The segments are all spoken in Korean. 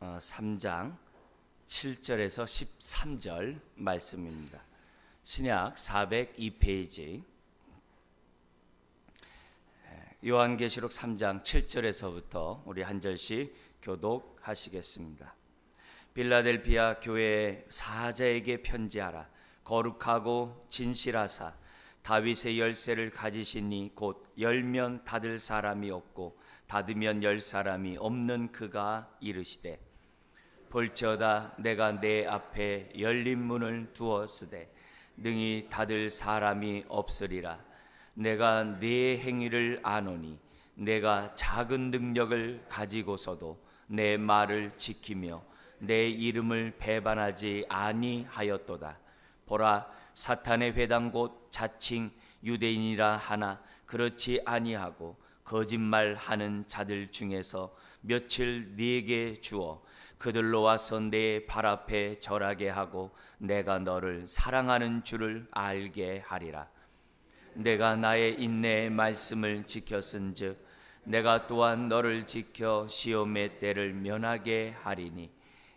3장 7절에서 13절 말씀입니다. 신약 402페이지 요한계시록 3장 7절에서부터 우리 한 절씩 교독하시겠습니다. 빌라델비아 교회의 사자에게 편지하라. 거룩하고 진실하사 다윗의 열쇠를 가지시니 곧 열면 닫을 사람이 없고 닫으면 열 사람이 없는 그가 이르시되 볼지어다 내가 내 앞에 열린 문을 두었으되 능히 닫을 사람이 없으리라. 내가 네 행위를 아노니 내가 작은 능력을 가지고서도 내 말을 지키며 내 이름을 배반하지 아니하였도다. 보라, 사탄의 회당 곧 자칭 유대인이라 하나 그렇지 아니하고 거짓말하는 자들 중에서 며칠 네게 주어 그들로 와서 내 발 앞에 절하게 하고 내가 너를 사랑하는 줄을 알게 하리라. 내가 나의 인내의 말씀을 지켰은즉 내가 또한 너를 지켜 시험의 때를 면하게 하리니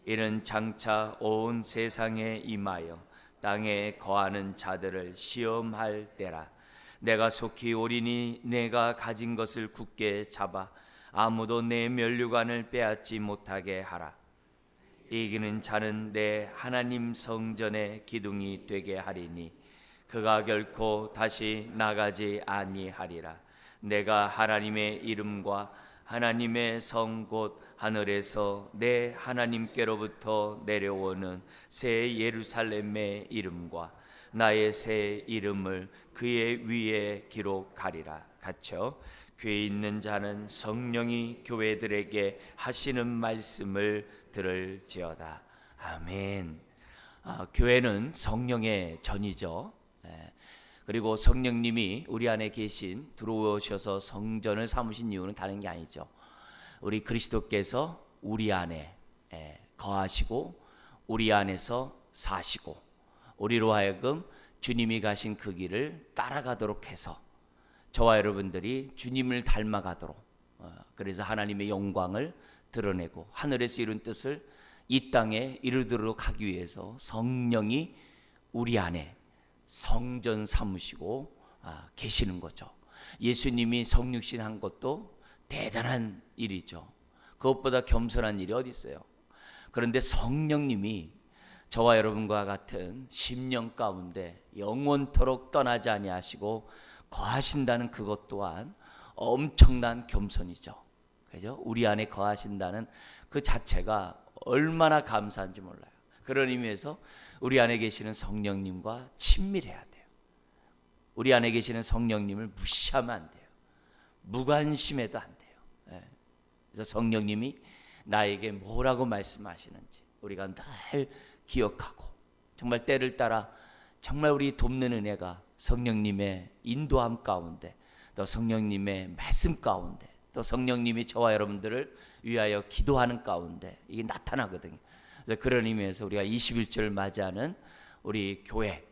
이는 장차 온 세상에 임하여 땅에 거하는 자들을 시험할 때라. 내가 속히 오리니 내가 가진 것을 굳게 잡아 아무도 내 면류관을 빼앗지 못하게 하라. 이기는 자는 내 하나님 성전의 기둥이 되게 하리니 그가 결코 다시 나가지 아니하리라. 내가 하나님의 이름과 하나님의 성 곧 하늘에서 내 하나님께로부터 내려오는 새 예루살렘의 이름과 나의 새 이름을 그의 위에 기록하리라. 같이요. 귀에 있는 자는 성령이 교회들에게 하시는 말씀을 들을지어다. 아멘. 교회는 성령의 전이죠. 그리고 성령님이 우리 안에 계신 들어오셔서 성전을 삼으신 이유는 다른 게 아니죠. 우리 그리스도께서 우리 안에 거하시고 우리 안에서 사시고 우리로 하여금 주님이 가신 그 길을 따라가도록 해서 저와 여러분들이 주님을 닮아가도록 그래서 하나님의 영광을 드러내고 하늘에서 이룬 뜻을 이 땅에 이루도록 하기 위해서 성령이 우리 안에 성전 삼으시고 계시는 거죠. 예수님이 성육신 한 것도 대단한 일이죠. 그것보다 겸손한 일이 어디 있어요. 그런데 성령님이 저와 여러분과 같은 심령 가운데 영원토록 떠나지 아니하시고 거하신다는 그것 또한 엄청난 겸손이죠. 그죠? 우리 안에 거하신다는 그 자체가 얼마나 감사한지 몰라요. 그런 의미에서 우리 안에 계시는 성령님과 친밀해야 돼요. 우리 안에 계시는 성령님을 무시하면 안 돼요. 무관심해도 안 돼요. 그래서 성령님이 나에게 뭐라고 말씀하시는지 우리가 늘 기억하고 정말 때를 따라 정말 우리 돕는 은혜가 성령님의 인도함 가운데 또 성령님의 말씀 가운데 또 성령님이 저와 여러분들을 위하여 기도하는 가운데 이게 나타나거든요. 그래서 그런 의미에서 우리가 21절을 맞이하는 우리 교회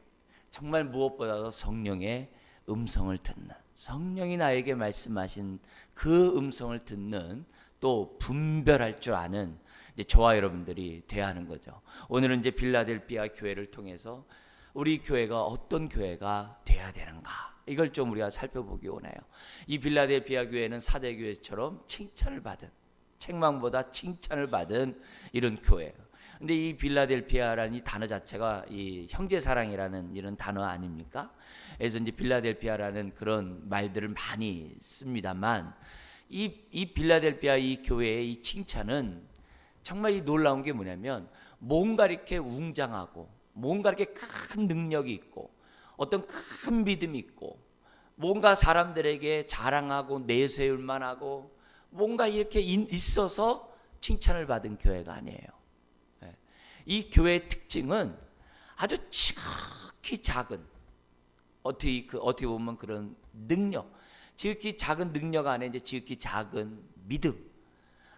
정말 무엇보다도 성령의 음성을 듣는 성령이 나에게 말씀하신 그 음성을 듣는 또 분별할 줄 아는 이제 저와 여러분들이 돼야 하는 거죠. 오늘은 이제 빌라델비아 교회를 통해서 우리 교회가 어떤 교회가 돼야 되는가 이걸 좀 우리가 살펴보기 원해요. 이 빌라델비아 교회는 사대 교회처럼 칭찬을 받은 책망보다 칭찬을 받은 이런 교회예요. 근데 이 빌라델비아라는 이 단어 자체가 이 형제사랑이라는 이런 단어 아닙니까? 그래서 이제 빌라델비아라는 그런 말들을 많이 씁니다만 이 빌라델비아 이 교회의 이 칭찬은 정말 이 놀라운 게 뭐냐면 뭔가 이렇게 웅장하고 뭔가 이렇게 큰 능력이 있고 어떤 큰 믿음이 있고 뭔가 사람들에게 자랑하고 내세울 만하고 뭔가 이렇게 있어서 칭찬을 받은 교회가 아니에요. 이 교회의 특징은 아주 지극히 작은 어떻게 보면 그런 능력, 지극히 작은 능력 안에 이제 지극히 작은 믿음,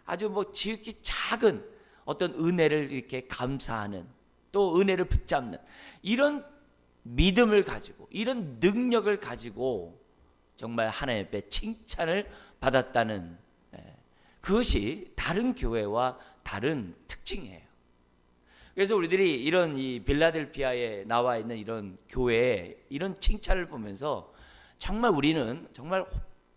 아주 지극히 작은 어떤 은혜를 이렇게 감사하는 또 은혜를 붙잡는 이런 믿음을 가지고 이런 능력을 가지고 정말 하나님 앞에 칭찬을 받았다는 그것이 다른 교회와 다른 특징이에요. 그래서 우리들이 이런 이 빌라델피아에 나와 있는 이런 교회의 이런 칭찬을 보면서 정말 우리는 정말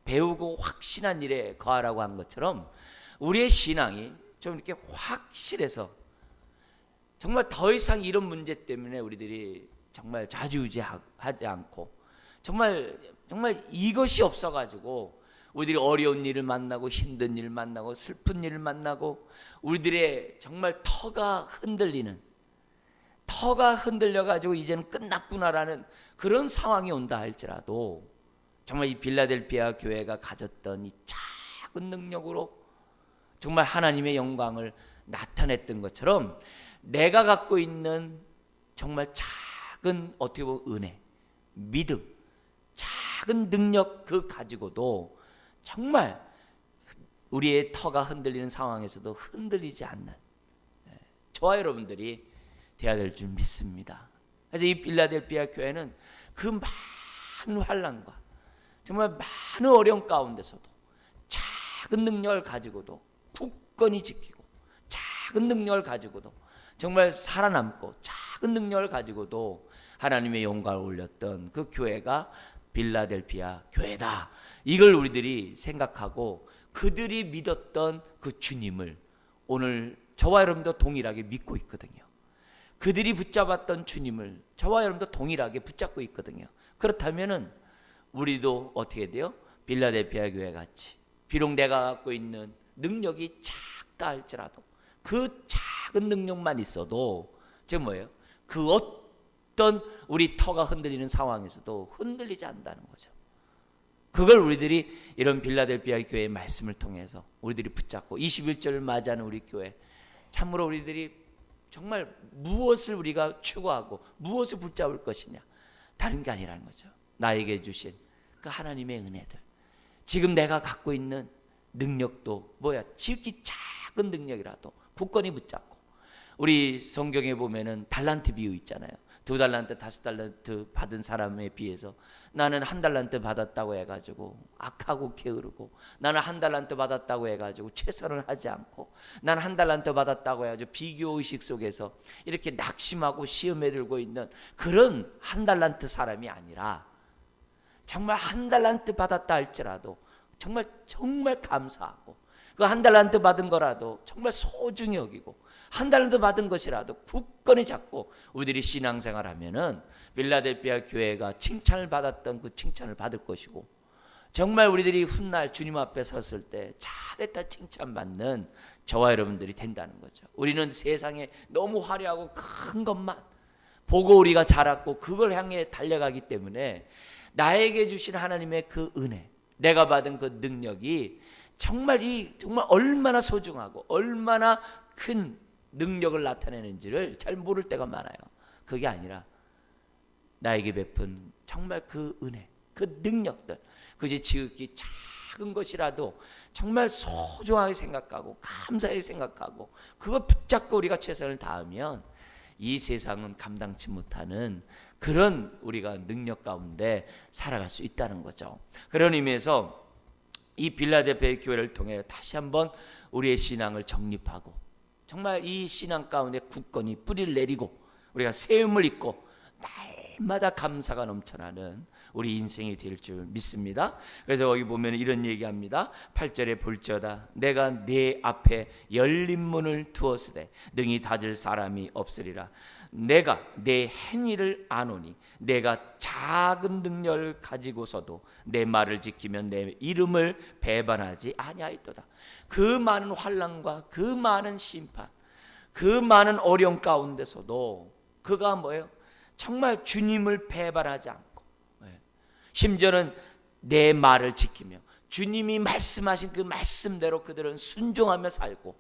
배우고 확신한 일에 거하라고 한 것처럼 우리의 신앙이 좀 이렇게 확실해서 정말 더 이상 이런 문제 때문에 우리들이 정말 좌지우지하지 않고 정말 이것이 없어가지고 우리들이 어려운 일을 만나고 힘든 일을 만나고 슬픈 일을 만나고 우리들의 정말 터가 흔들려가지고 이제는 끝났구나라는 그런 상황이 온다 할지라도 정말 이 빌라델피아 교회가 가졌던 이 작은 능력으로 정말 하나님의 영광을 나타냈던 것처럼 내가 갖고 있는 정말 작은 어떻게 보면 은혜, 믿음, 작은 능력 그 가지고도 정말 우리의 터가 흔들리는 상황에서도 흔들리지 않는 저와 여러분들이 되어야 될 줄 믿습니다. 그래서 이 빌라델피아 교회는 그 많은 환난과 정말 많은 어려움 가운데서도 작은 능력을 가지고도 굳건히 지키고 작은 능력을 가지고도 정말 살아남고 작은 능력을 가지고도 하나님의 영광을 올렸던 그 교회가 빌라델피아 교회다. 이걸 우리들이 생각하고 그들이 믿었던 그 주님을 오늘 저와 여러분도 동일하게 믿고 있거든요. 그들이 붙잡았던 주님을 저와 여러분도 동일하게 붙잡고 있거든요. 그렇다면은 우리도 어떻게 돼요? 빌라델피아 교회 같이 비록 내가 갖고 있는 능력이 작다 할지라도 그 작은 능력만 있어도 저 뭐예요? 그 어떤 우리 터가 흔들리는 상황에서도 흔들리지 않는다는 거죠. 그걸 우리들이 이런 빌라델피아 교회의 말씀을 통해서 우리들이 붙잡고 21절을 맞이하는 우리 교회 참으로 우리들이 정말 무엇을 우리가 추구하고 무엇을 붙잡을 것이냐 다른 게 아니라는 거죠. 나에게 주신 그 하나님의 은혜들 지금 내가 갖고 있는 능력도 지극히 작은 능력이라도 굳건히 붙잡고 우리 성경에 보면은 달란트 비유 있잖아요. 2달란트 5달란트 받은 사람에 비해서 나는 1달란트 받았다고 해가지고 악하고 게으르고 나는 1달란트 받았다고 해가지고 최선을 하지 않고 나는 1달란트 받았다고 해가지고 비교의식 속에서 이렇게 낙심하고 시험에 들고 있는 그런 1달란트 사람이 아니라 정말 1달란트 받았다 할지라도 정말 감사하고 그 1달란트 받은 거라도 정말 소중히 여기고 1달란트 받은 것이라도 굳건히 잡고 우리들이 신앙생활 하면은 빌라델피아 교회가 칭찬을 받았던 그 칭찬을 받을 것이고 정말 우리들이 훗날 주님 앞에 섰을 때 잘했다 칭찬받는 저와 여러분들이 된다는 거죠. 우리는 세상에 너무 화려하고 큰 것만 보고 우리가 자랐고 그걸 향해 달려가기 때문에 나에게 주신 하나님의 그 은혜 내가 받은 그 능력이 정말 얼마나 소중하고 얼마나 큰 능력을 나타내는지를 잘 모를 때가 많아요. 그게 아니라 나에게 베푼 정말 그 은혜, 그 능력들, 그것이 지극히 작은 것이라도 정말 소중하게 생각하고 감사하게 생각하고 그걸 붙잡고 우리가 최선을 다하면 이 세상은 감당치 못하는 그런 우리가 능력 가운데 살아갈 수 있다는 거죠. 그런 의미에서 이 빌라델피아 교회를 통해 다시 한번 우리의 신앙을 정립하고 정말 이 신앙 가운데 굳건히 뿌리를 내리고 우리가 세움을 입고 날마다 감사가 넘쳐나는 우리 인생이 될 줄 믿습니다. 그래서 거기 보면 이런 얘기합니다. 8절에 볼지어다 내가 네 앞에 열린 문을 두었으되 능히 닫을 사람이 없으리라. 내가 내 행위를 아노니 내가 작은 능력을 가지고서도 내 말을 지키면 내 이름을 배반하지 아니하였도다. 그 많은 환난과 그 많은 심판 그 많은 어려움 가운데서도 그가 정말 주님을 배반하지 않고 심지어는 내 말을 지키며 주님이 말씀하신 그 말씀대로 그들은 순종하며 살고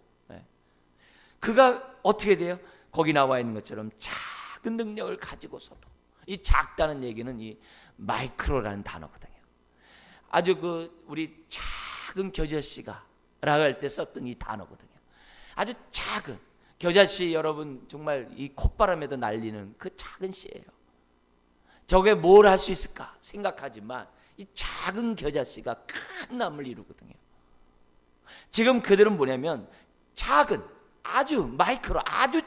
그가 어떻게 돼요? 거기 나와 있는 것처럼 작은 능력을 가지고서도 이 작다는 얘기는 이 마이크로라는 단어거든요. 아주 우리 작은 겨자씨가 라고 할 때 썼던 이 단어거든요. 아주 작은 겨자씨 여러분 정말 이 콧바람에도 날리는 그 작은 씨예요. 저게 뭘 할 수 있을까 생각하지만 이 작은 겨자씨가 큰 나무를 이루거든요. 지금 그들은 뭐냐면 작은 아주 마이크로 아주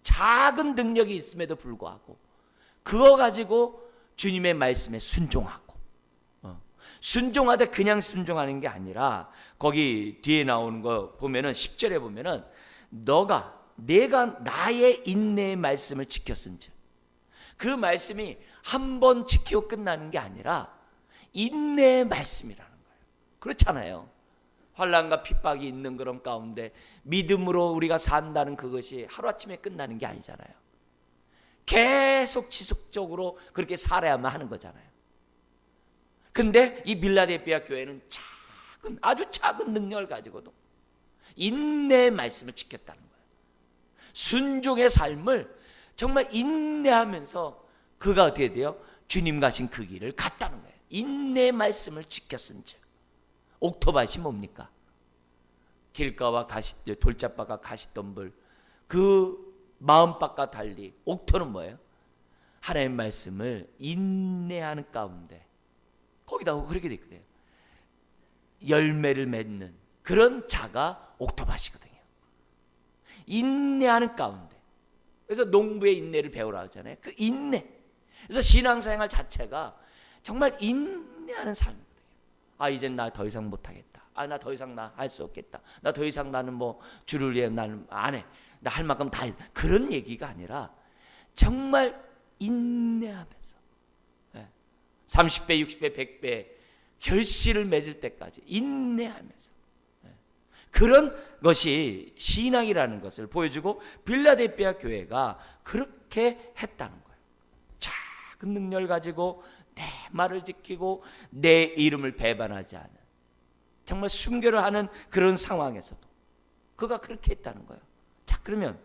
작은 능력이 있음에도 불구하고 그거 가지고 주님의 말씀에 순종하고, 순종하되 그냥 순종하는 게 아니라 거기 뒤에 나오는 거 보면은 10절에 보면은 내가 나의 인내의 말씀을 지켰은즉, 그 말씀이 한 번 지키고 끝나는 게 아니라 인내의 말씀이라는 거예요. 그렇잖아요. 환난과 핍박이 있는 그런 가운데 믿음으로 우리가 산다는 그것이 하루아침에 끝나는 게 아니잖아요. 계속 지속적으로 그렇게 살아야만 하는 거잖아요. 근데 이 빌라델피아 교회는 아주 작은 능력을 가지고도 인내의 말씀을 지켰다는 거예요. 순종의 삶을 정말 인내하면서 그가 어떻게 돼요? 주님 가신 그 길을 갔다는 거예요. 인내의 말씀을 지켰은즉. 옥토밭이 뭡니까? 길가와 돌짝밭과 가시덤불, 그 마음밭과 달리 옥토는 뭐예요? 하나님의 말씀을 인내하는 가운데, 거기다 그렇게 돼 있거든요. 열매를 맺는 그런 자가 옥토밭이거든요. 인내하는 가운데. 그래서 농부의 인내를 배우라 하잖아요. 그 인내. 그래서 신앙생활 자체가 정말 인내하는 삶이거든요. 이젠 나 더 이상 못하겠다. 나 더 이상 나 할 수 없겠다. 나 더 이상 나는 뭐 주를 위해 나는 안 해. 나 할 만큼 다 해. 그런 얘기가 아니라 정말 인내하면서 30배, 60배, 100배 결실을 맺을 때까지 인내하면서, 그런 것이 신앙이라는 것을 보여주고 빌라델피아 교회가 그렇게 했다는 거예요. 작은 능력을 가지고 내 말을 지키고 내 이름을 배반하지 않은, 정말 순교를 하는 그런 상황에서도 그가 그렇게 했다는 거예요. 자, 그러면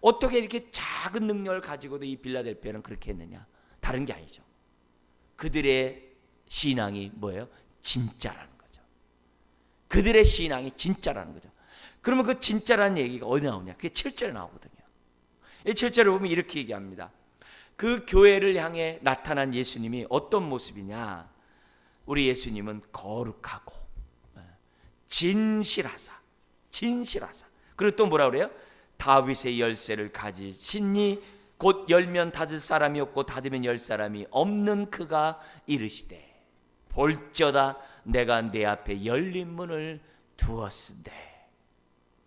어떻게 이렇게 작은 능력을 가지고도 이 빌라델피아는 그렇게 했느냐? 다른 게 아니죠. 그들의 신앙이 뭐예요? 진짜라는 거죠. 그들의 신앙이 진짜라는 거죠. 그러면 그 진짜라는 얘기가 어디 나오냐? 그게 7절에 나오거든요. 이 7절을 보면 이렇게 얘기합니다. 그 교회를 향해 나타난 예수님이 어떤 모습이냐? 우리 예수님은 거룩하고 진실하사. 그리고 또 뭐라 그래요? 다윗의 열쇠를 가지시니 곧 열면 닫을 사람이 없고 닫으면 열 사람이 없는 그가 이르시되 볼지어다 내가 내 앞에 열린 문을 두었으되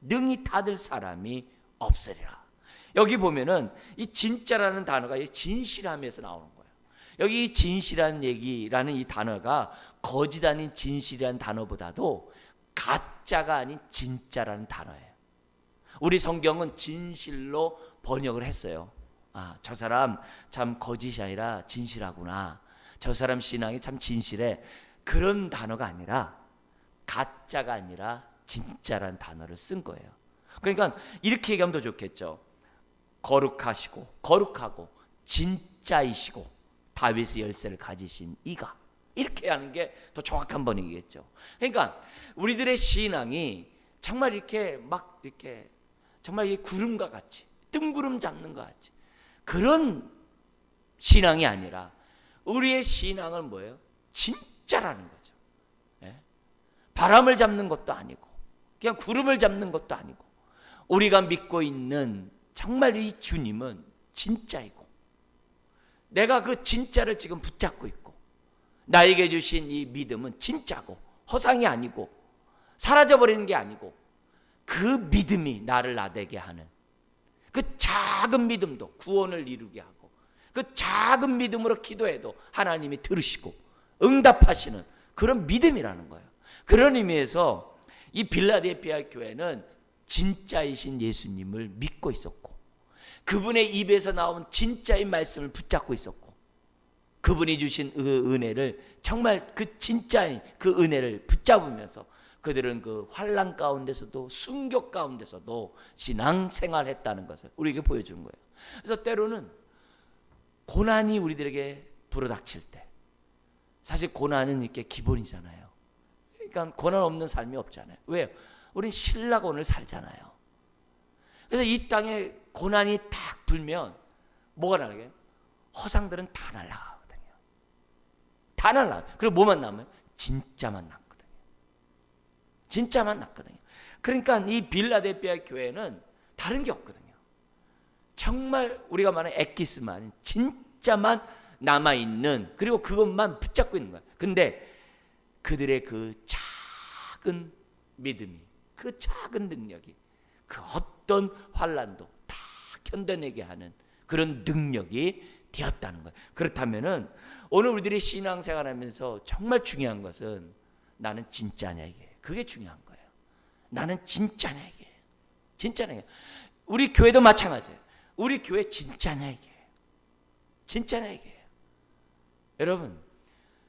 능히 닫을 사람이 없으리라. 여기 보면은 이 진짜라는 단어가 진실함에서 나오는 거예요. 여기 이 진실한 얘기라는 이 단어가 거짓 아닌 진실이라는 단어보다도 가짜가 아닌 진짜라는 단어예요. 우리 성경은 진실로 번역을 했어요. 저 사람 참 거짓이 아니라 진실하구나. 저 사람 신앙이 참 진실해. 그런 단어가 아니라, 가짜가 아니라 진짜라는 단어를 쓴 거예요. 그러니까 이렇게 얘기하면 더 좋겠죠. 거룩하고 진짜이시고 다윗의 열쇠를 가지신 이가, 이렇게 하는 게 더 정확한 번역이겠죠. 그러니까 우리들의 신앙이 정말 이렇게 정말 이 구름과 같이, 뜬구름 잡는 것 같이 그런 신앙이 아니라 우리의 신앙은 뭐예요? 진짜라는 거죠. 바람을 잡는 것도 아니고 그냥 구름을 잡는 것도 아니고, 우리가 믿고 있는 정말 이 주님은 진짜이고 내가 그 진짜를 지금 붙잡고 있고 나에게 주신 이 믿음은 진짜고 허상이 아니고 사라져버리는 게 아니고 그 믿음이 나를 나되게 하는, 그 작은 믿음도 구원을 이루게 하고 그 작은 믿음으로 기도해도 하나님이 들으시고 응답하시는 그런 믿음이라는 거예요. 그런 의미에서 이 빌라델피아 교회는 진짜이신 예수님을 믿고 있었고 그분의 입에서 나온 진짜의 말씀을 붙잡고 있었고 그분이 주신 그 은혜를, 정말 그 진짜인 그 은혜를 붙잡으면서 그들은 그 환난 가운데서도 순교 가운데서도 신앙생활했다는 것을 우리에게 보여주는 거예요. 그래서 때로는 고난이 우리들에게 불어닥칠 때, 사실 고난은 이렇게 기본이잖아요. 그러니까 고난 없는 삶이 없잖아요. 왜요? 우린 신라고 오늘 살잖아요. 그래서 이 땅에 고난이 딱 불면 뭐가 나게? 허상들은 다 날아가거든요. 다 날아가. 그리고 뭐만 남아요? 진짜만 남거든요. 진짜만 남거든요. 그러니까 이 빌라델피아 교회는 다른 게 없거든요. 정말 우리가 말하는 엑기스만, 진짜만 남아있는, 그리고 그것만 붙잡고 있는 거예요. 근데 그들의 그 작은 믿음이, 그 작은 능력이 그 어떤 환난도 다 견뎌내게 하는 그런 능력이 되었다는 거예요. 그렇다면은 오늘 우리들이 신앙생활하면서 정말 중요한 것은 나는 진짜냐, 이게. 그게 중요한 거예요. 나는 진짜냐, 이게. 진짜냐, 이게. 우리 교회도 마찬가지예요. 우리 교회 진짜냐, 이게. 진짜냐, 이게. 여러분,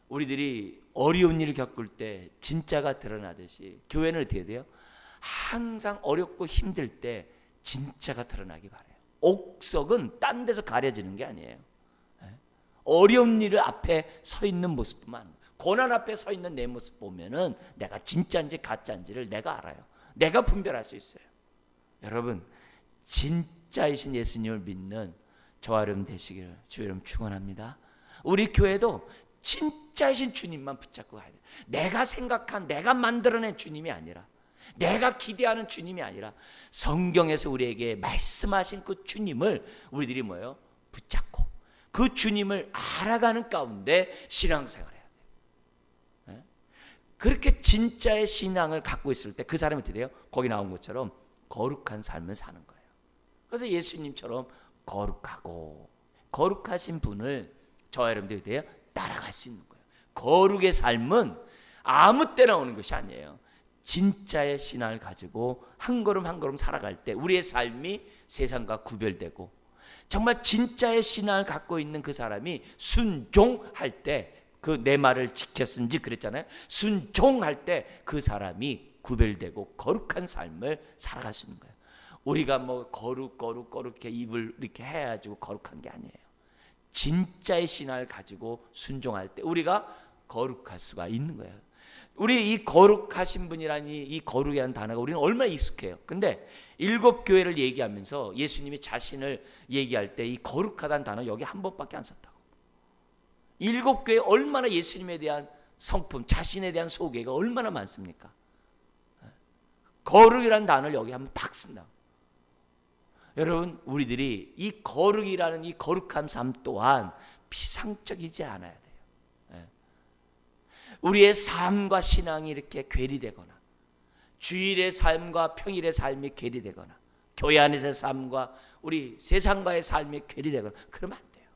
우리들이 어려운 일을 겪을 때 진짜가 드러나듯이 교회는 어떻게 돼요? 항상 어렵고 힘들 때 진짜가 드러나기 바라요. 옥석은 딴 데서 가려지는 게 아니에요. 어려운 일을 앞에 서 있는 모습만, 고난 앞에 서 있는 내 모습 보면은 내가 진짜인지 가짜인지를 내가 알아요. 내가 분별할 수 있어요. 여러분, 진짜이신 예수님을 믿는 저와 여러분 되시기를 주 여러분 축원합니다. 우리 교회도 진짜이신 주님만 붙잡고 가야 돼요. 내가 생각한, 내가 만들어낸 주님이 아니라, 내가 기대하는 주님이 아니라 성경에서 우리에게 말씀하신 그 주님을 우리들이 뭐예요? 붙잡고 그 주님을 알아가는 가운데 신앙생활을 해야 돼요. 그렇게 진짜의 신앙을 갖고 있을 때 그 사람이 어떻게 돼요? 거기 나온 것처럼 거룩한 삶을 사는 거예요. 그래서 예수님처럼 거룩하고 거룩하신 분을 저와 여러분들이 돼요? 따라갈 수 있는 거예요. 거룩의 삶은 아무 때나 오는 것이 아니에요. 진짜의 신앙을 가지고 한 걸음 한 걸음 살아갈 때 우리의 삶이 세상과 구별되고, 정말 진짜의 신앙을 갖고 있는 그 사람이 순종할 때, 그 내 말을 지켰은지 그랬잖아요. 순종할 때 그 사람이 구별되고 거룩한 삶을 살아갈 수 있는 거예요. 우리가 뭐 거룩 이렇게 입을 이렇게 해가지고 거룩한 게 아니에요. 진짜의 신앙을 가지고 순종할 때 우리가 거룩할 수가 있는 거예요. 우리 이 거룩하신 분이라는 이 거룩이라는 단어가 우리는 얼마나 익숙해요. 근데 일곱 교회를 얘기하면서 예수님이 자신을 얘기할 때 이 거룩하다는 단어 여기 한 번밖에 안 썼다고. 일곱 교회 얼마나 예수님에 대한 성품, 자신에 대한 소개가 얼마나 많습니까? 거룩이라는 단어를 여기 한번 딱 쓴다. 여러분, 우리들이 이 거룩이라는 이 거룩한 삶 또한 비상적이지 않아야 돼요. 우리의 삶과 신앙이 이렇게 괴리되거나, 주일의 삶과 평일의 삶이 괴리되거나, 교회 안에서의 삶과 우리 세상과의 삶이 괴리되거나 그러면 안 돼요.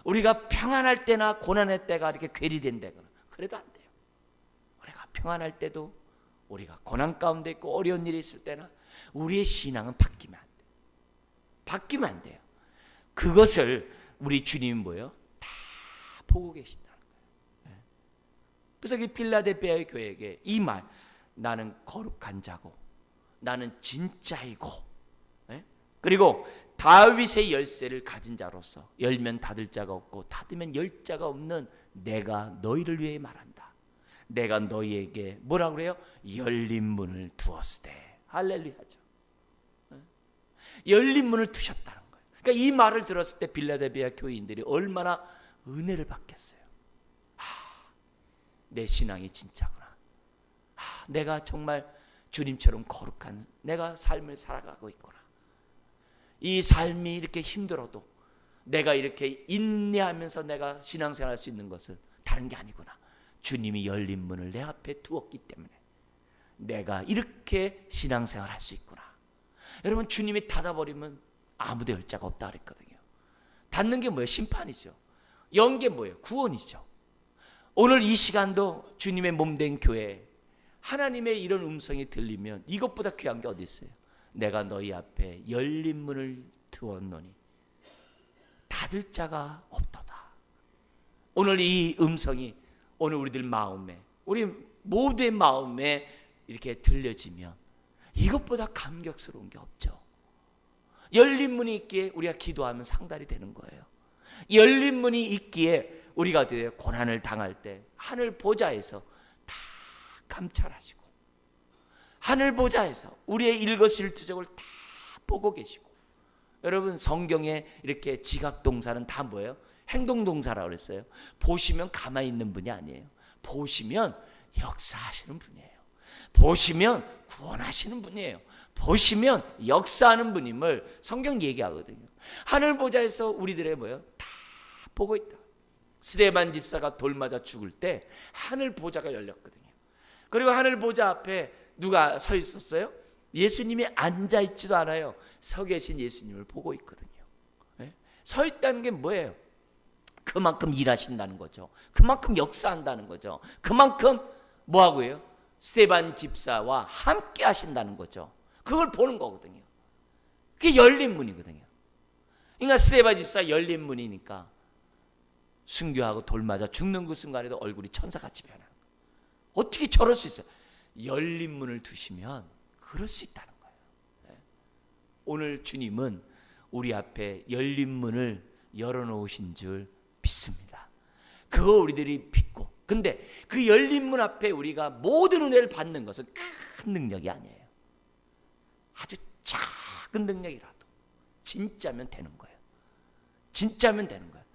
우리가 평안할 때나 고난할 때가 이렇게 괴리된다거나 그래도 안 돼요. 우리가 평안할 때도, 우리가 고난 가운데 있고 어려운 일이 있을 때나 우리의 신앙은 바뀌면 안 돼요. 바뀌면 안 돼요. 그것을 우리 주님은 뭐예요? 다 보고 계신다. 그래서 이 빌라델피아의 교회에게 이 말, 나는 거룩한 자고 나는 진짜이고, 그리고 다윗의 열쇠를 가진 자로서 열면 닫을 자가 없고 닫으면 열 자가 없는 내가 너희를 위해 말한다. 내가 너희에게 뭐라고 그래요? 열린 문을 두었으되. 할렐루야죠. 열린 문을 두셨다는 거예요. 그러니까 이 말을 들었을 때 빌라델피아 교인들이 얼마나 은혜를 받겠어요. 내 신앙이 진짜구나. 내가 정말 주님처럼 거룩한 내가 삶을 살아가고 있구나. 이 삶이 이렇게 힘들어도 내가 이렇게 인내하면서 내가 신앙생활 할 수 있는 것은 다른 게 아니구나. 주님이 열린 문을 내 앞에 두었기 때문에 내가 이렇게 신앙생활 할 수 있구나. 여러분, 주님이 닫아버리면 아무도 열 자가 없다 그랬거든요. 닫는 게 뭐예요? 심판이죠. 연 게 뭐예요? 구원이죠. 오늘 이 시간도 주님의 몸된 교회에 하나님의 이런 음성이 들리면 이것보다 귀한 게 어디 있어요? 내가 너희 앞에 열린 문을 두었노니 닫을 자가 없도다. 오늘 이 음성이 오늘 우리들 마음에, 우리 모두의 마음에 이렇게 들려지면 이것보다 감격스러운 게 없죠. 열린 문이 있기에 우리가 기도하면 상달이 되는 거예요. 열린 문이 있기에 우리가 고난을 당할 때 하늘 보좌에서 다 감찰하시고, 하늘 보좌에서 우리의 일거수일투족을 다 보고 계시고. 여러분, 성경에 이렇게 지각동사는 다 뭐예요? 행동동사라고 그랬어요. 보시면 가만히 있는 분이 아니에요. 보시면 역사하시는 분이에요. 보시면 구원하시는 분이에요. 보시면 역사하는 분임을 성경 얘기하거든요. 하늘 보좌에서 우리들의 뭐예요? 다 보고 있다. 스데반 집사가 돌 맞아 죽을 때 하늘 보좌가 열렸거든요. 그리고 하늘 보좌 앞에 누가 서 있었어요? 예수님이 앉아 있지도 않아요. 서 계신 예수님을 보고 있거든요. 네? 서 있다는 게 뭐예요? 그만큼 일하신다는 거죠. 그만큼 역사한다는 거죠. 그만큼 뭐하고 해요? 스데반 집사와 함께 하신다는 거죠. 그걸 보는 거거든요. 그게 열린 문이거든요. 그러니까 스데반 집사 열린 문이니까 순교하고 돌 맞아 죽는 그 순간에도 얼굴이 천사같이 변하는 거예요. 어떻게 저럴 수 있어요? 열린 문을 두시면 그럴 수 있다는 거예요. 네. 오늘 주님은 우리 앞에 열린 문을 열어놓으신 줄 믿습니다. 그거 우리들이 믿고, 근데 그 열린 문 앞에 우리가 모든 은혜를 받는 것은 큰 능력이 아니에요. 아주 작은 능력이라도 진짜면 되는 거예요. 진짜면 되는 거예요.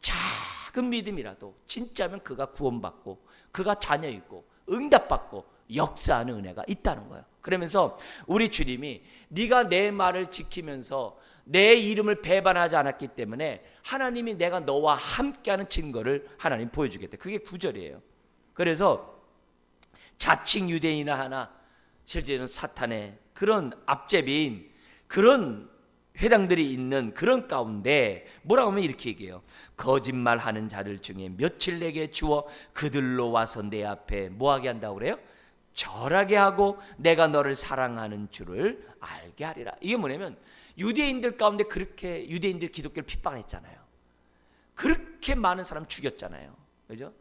작은 믿음이라도 진짜면 그가 구원받고 그가 자녀이고 응답받고 역사하는 은혜가 있다는 거예요. 그러면서 우리 주님이 네가 내 말을 지키면서 내 이름을 배반하지 않았기 때문에 하나님이 내가 너와 함께하는 증거를 하나님 보여주겠다. 그게 9절이에요. 그래서 자칭 유대인이나 하나 실제는 사탄의 그런 앞제비인 그런 회당들이 있는 그런 가운데 뭐라고 하면 이렇게 얘기해요. 거짓말하는 자들 중에 며칠 내게 주어 그들로 와서 내 앞에 뭐하게 한다고 그래요? 절하게 하고 내가 너를 사랑하는 줄을 알게 하리라. 이게 뭐냐면 유대인들 가운데 그렇게 유대인들 기독교를 핍박했잖아요. 그렇게 많은 사람 죽였잖아요. 그죠?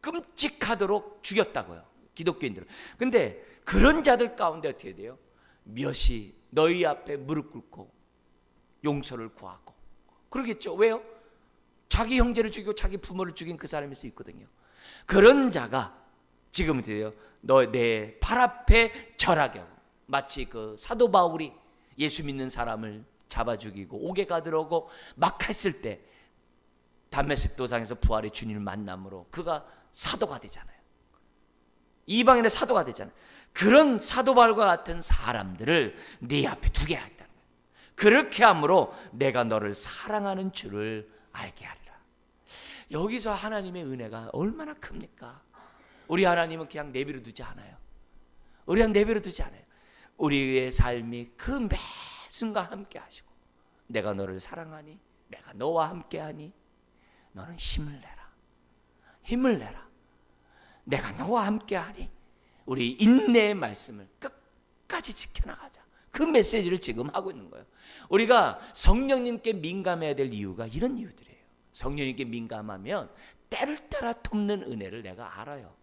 끔찍하도록 죽였다고요. 기독교인들을. 근데 그런 자들 가운데 어떻게 돼요? 몇이 너희 앞에 무릎 꿇고 용서를 구하고 그러겠죠. 왜요? 자기 형제를 죽이고 자기 부모를 죽인 그 사람일 수 있거든요. 그런 자가 지금 어떻게 돼요? 너 내 발 앞에 절하게 하고, 마치 그 사도 바울이 예수 믿는 사람을 잡아 죽이고 옥에 가두려고 막 했을 때 담메색 도상에서 부활의 주님을 만남으로 그가 사도가 되잖아요. 이방인의 사도가 되잖아요. 그런 사도 바울과 같은 사람들을 네 앞에 두게 하겠다는 거예요. 그렇게 함으로 내가 너를 사랑하는 줄을 알게 하리라. 여기서 하나님의 은혜가 얼마나 큽니까? 우리 하나님은 그냥 내버려 두지 않아요. 우리는 내버려 두지 않아요. 우리의 삶이 그 매 순간 함께 하시고 내가 너를 사랑하니 내가 너와 함께 하니 너는 힘을 내라. 힘을 내라. 내가 너와 함께 하니 우리 인내의 말씀을 끝까지 지켜나가자. 그 메시지를 지금 하고 있는 거예요. 우리가 성령님께 민감해야 될 이유가 이런 이유들이에요. 성령님께 민감하면 때를 따라 돕는 은혜를 내가 알아요.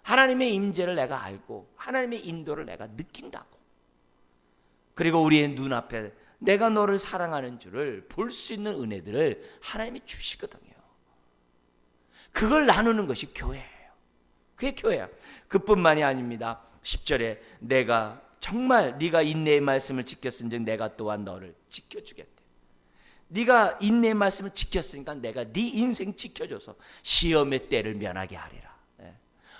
하나님의 임재를 내가 알고 하나님의 인도를 내가 느낀다고. 그리고 우리의 눈앞에 내가 너를 사랑하는 줄을 볼 수 있는 은혜들을 하나님이 주시거든요. 그걸 나누는 것이 교회예요. 그게 교회야. 그뿐만이 아닙니다. 10절에 내가 정말 네가 인내의 말씀을 지켰은즉 내가 또한 너를 지켜주겠대. 네가 인내의 말씀을 지켰으니까 내가 네 인생 지켜줘서 시험의 때를 면하게 하리라.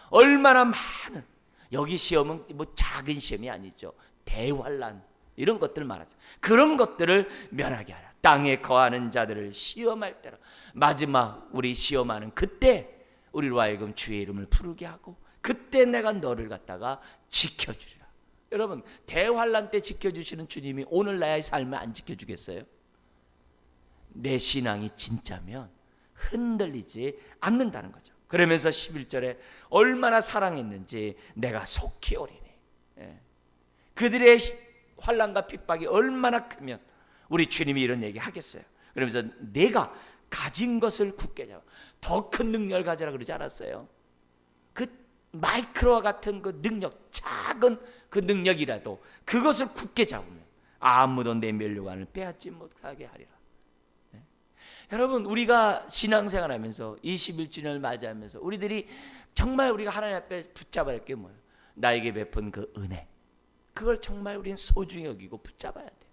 얼마나 많은, 여기 시험은 뭐 작은 시험이 아니죠. 대환란 이런 것들 말하죠. 그런 것들을 면하게 하라. 땅에 거하는 자들을 시험할 때라. 마지막 우리 시험하는 그때 우리로 하여금 주의 이름을 부르게 하고 그때 내가 너를 갖다가 지켜주리라. 여러분 대환란 때 지켜주시는 주님이 오늘 나의 삶을 안 지켜주겠어요? 내 신앙이 진짜면 흔들리지 않는다는 거죠. 그러면서 11절에 얼마나 사랑했는지 내가 속히 오리니. 그들의 환난과 핍박이 얼마나 크면 우리 주님이 이런 얘기 하겠어요. 그러면서 내가 가진 것을 굳게 잡아. 더 큰 능력을 가져라 그러지 않았어요? 그 마이크로와 같은 그 능력, 작은 그 능력이라도 그것을 굳게 잡으면 아무도 내 면류관을 빼앗지 못하게 하리라. 여러분 우리가 신앙생활하면서 21주년을 맞이하면서 우리들이 정말 우리가 하나님 앞에 붙잡아야 할 게 뭐예요? 나에게 베푼 그 은혜, 그걸 정말 우리는 소중히 여기고 붙잡아야 돼요.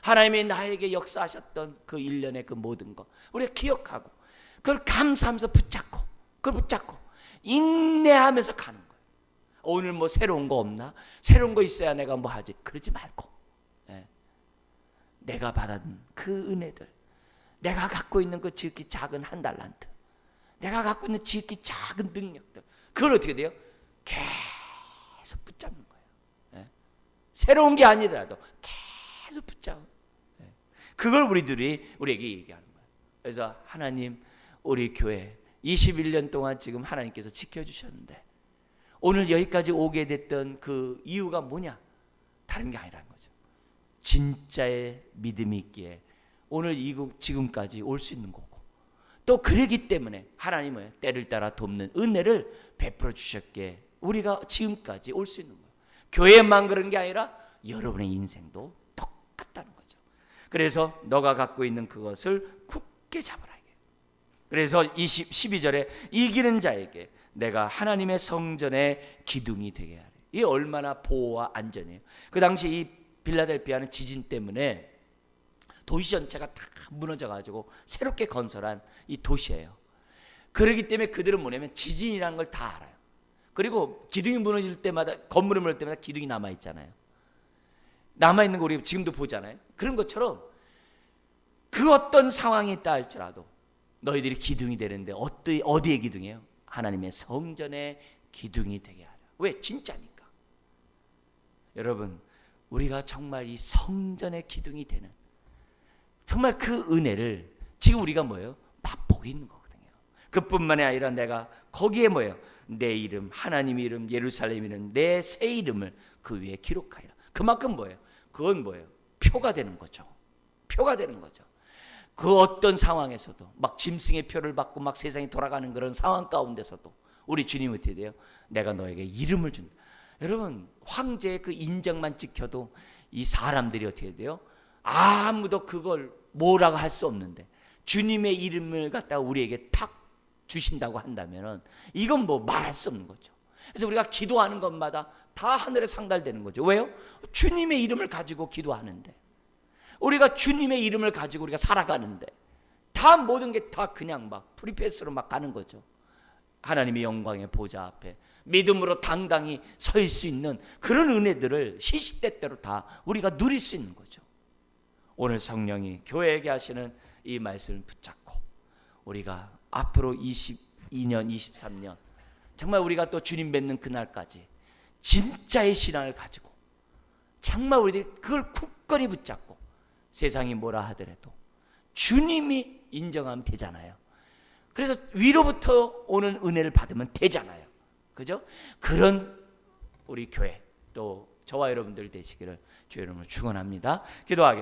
하나님이 나에게 역사하셨던 그 일련의 그 모든 것 우리가 기억하고 그걸 감사하면서 붙잡고 그걸 붙잡고 인내하면서 가는 거예요. 오늘 뭐 새로운 거 없나? 새로운 거 있어야 내가 뭐 하지? 그러지 말고 내가 받은 그 은혜들, 내가 갖고 있는 그 지극히 작은 한 달란트, 내가 갖고 있는 지극히 작은 능력들, 그걸 어떻게 돼요? 계속 붙잡는 거예요. 새로운 게 아니더라도 계속 붙잡는. 그걸 우리에게 얘기하는 거예요. 그래서 하나님, 우리 교회 21년 동안 지금 하나님께서 지켜주셨는데 오늘 여기까지 오게 됐던 그 이유가 뭐냐? 다른 게 아니라는 거죠. 진짜의 믿음이 있기에 오늘 지금까지 올 수 있는 거고, 또 그러기 때문에 하나님은 때를 따라 돕는 은혜를 베풀어 주셨기에 우리가 지금까지 올 수 있는 거예요. 교회만 그런 게 아니라 여러분의 인생도 똑같다는 거죠. 그래서 너가 갖고 있는 그것을 굳게 잡으라. 그래서 12절에 이기는 자에게 내가 하나님의 성전의 기둥이 되게 하리. 이게 얼마나 보호와 안전이에요. 그 당시 이 빌라델피아는 지진 때문에 도시 전체가 다 무너져가지고 새롭게 건설한 이 도시예요. 그렇기 때문에 그들은 뭐냐면 지진이라는 걸 다 알아요. 그리고 기둥이 무너질 때마다, 건물이 무너질 때마다 기둥이 남아있잖아요. 남아있는 거 우리 지금도 보잖아요. 그런 것처럼 그 어떤 상황이 있다 할지라도 너희들이 기둥이 되는데 어디의 기둥이에요? 하나님의 성전의 기둥이 되게 하라. 왜? 진짜니까. 여러분, 우리가 정말 이 성전의 기둥이 되는 정말 그 은혜를 지금 우리가 뭐예요? 맛보고 있는 거거든요. 그뿐만이 아니라 내가 거기에 뭐예요? 내 이름, 하나님의 이름, 예루살렘 이름, 내 새 이름을 그 위에 기록하리라. 그만큼 뭐예요? 그건 뭐예요? 표가 되는 거죠. 표가 되는 거죠. 그 어떤 상황에서도 막 짐승의 표를 받고 막 세상이 돌아가는 그런 상황 가운데서도 우리 주님이 어떻게 돼요? 내가 너에게 이름을 준다. 여러분, 황제의 그 인정만 지켜도 이 사람들이 어떻게 돼요? 아무도 그걸 뭐라고 할 수 없는데 주님의 이름을 갖다가 우리에게 탁 주신다고 한다면 이건 뭐 말할 수 없는 거죠. 그래서 우리가 기도하는 것마다 다 하늘에 상달되는 거죠. 왜요? 주님의 이름을 가지고 기도하는데, 우리가 주님의 이름을 가지고 우리가 살아가는데 다 모든 게 다 그냥 막 프리패스로 막 가는 거죠. 하나님의 영광의 보좌 앞에 믿음으로 당당히 설 수 있는 그런 은혜들을 시시때때로 다 우리가 누릴 수 있는 거죠. 오늘 성령이 교회에게 하시는 이 말씀을 붙잡고 우리가 앞으로 22년, 23년 정말 우리가 또 주님 뵙는 그날까지 진짜의 신앙을 가지고 정말 우리들이 그걸 굳건히 붙잡고 세상이 뭐라 하더라도 주님이 인정하면 되잖아요. 그래서 위로부터 오는 은혜를 받으면 되잖아요. 그죠? 그런 우리 교회 또 저와 여러분들 되시기를 주의 이름으로 축원합니다. 기도하겠습니다.